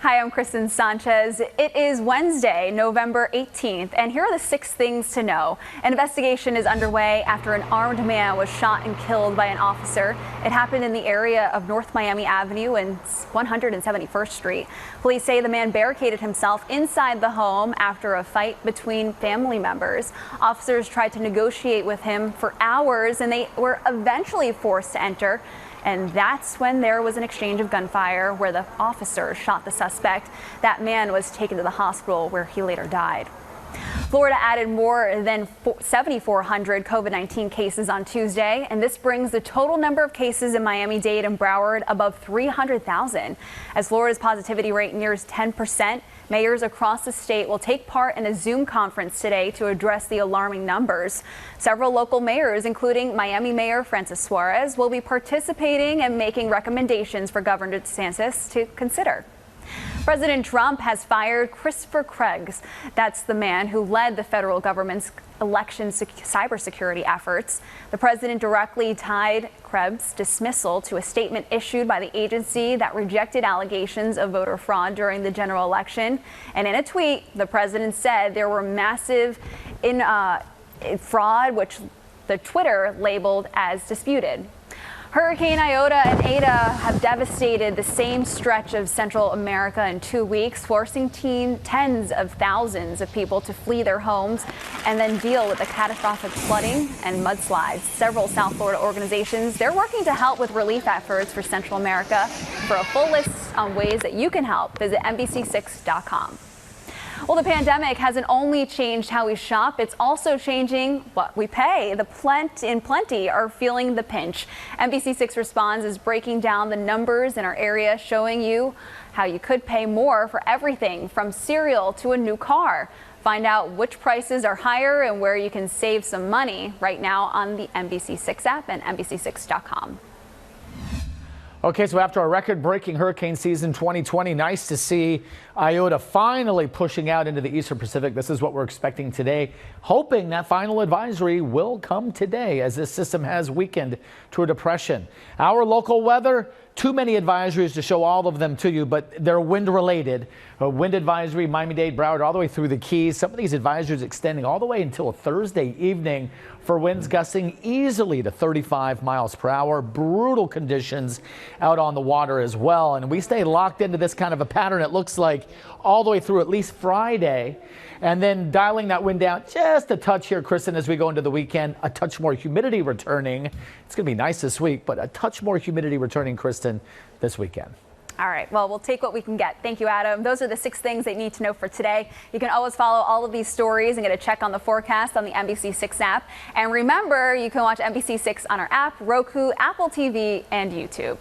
Hi, I'm Kristen Sanchez. It is Wednesday, November 18th, and here are the 6 things to know. An investigation is underway after an armed man was shot and killed by an officer. It happened in the area of North Miami Avenue and 171st Street. Police say the man barricaded himself inside the home after a fight between family members. Officers tried to negotiate with him for hours, and they were eventually forced to enter. And that's when there was an exchange of gunfire where the officer shot the suspect. That man was taken to the hospital where he later died. Florida added more than 7,400 COVID-19 cases on Tuesday, and this brings the total number of cases in Miami-Dade and Broward above 300,000. As Florida's positivity rate nears 10%, mayors across the state will take part in a Zoom conference today to address the alarming numbers. Several local mayors, including Miami Mayor Francis Suarez, will be participating and making recommendations for Governor DeSantis to consider. President Trump has fired Christopher Krebs. That's the man who led the federal government's election cybersecurity efforts. The president directly tied Krebs' dismissal to a statement issued by the agency that rejected allegations of voter fraud during the general election. And in a tweet, the president said there were massive fraud, which the Twitter labeled as disputed. Hurricane Iota and Eta have devastated the same stretch of Central America in 2 weeks, forcing tens of thousands of people to flee their homes and then deal with the catastrophic flooding and mudslides. Several South Florida organizations, they're working to help with relief efforts for Central America. For a full list on ways that you can help, visit NBC6.com. Well, the pandemic hasn't only changed how we shop, it's also changing what we pay. The plenty are feeling the pinch. NBC6 Responds is breaking down the numbers in our area, showing you how you could pay more for everything from cereal to a new car. Find out which prices are higher and where you can save some money right now on the NBC6 app and NBC6.com. Okay, so after a record-breaking hurricane season 2020, nice to see Iota finally pushing out into the Eastern Pacific. This is what we're expecting today, hoping that final advisory will come today as this system has weakened to a depression. Our local weather, too many advisories to show all of them to you, but they're wind-related. A wind advisory, Miami-Dade, Broward, all the way through the Keys. Some of these advisories extending all the way until Thursday evening for winds gusting easily to 35 miles per hour. Brutal conditions out on the water as well. And we stay locked into this kind of a pattern, it looks like, all the way through at least Friday. And then dialing that wind down just a touch here, Kristen, as we go into the weekend. A touch more humidity returning. It's going to be nice this week, but a touch more humidity returning, Kristen, this weekend. All right, well, we'll take what we can get. Thank you, Adam. Those are the 6 things that you need to know for today. You can always follow all of these stories and get a check on the forecast on the NBC6 app. And remember, you can watch NBC6 on our app, Roku, Apple TV, and YouTube.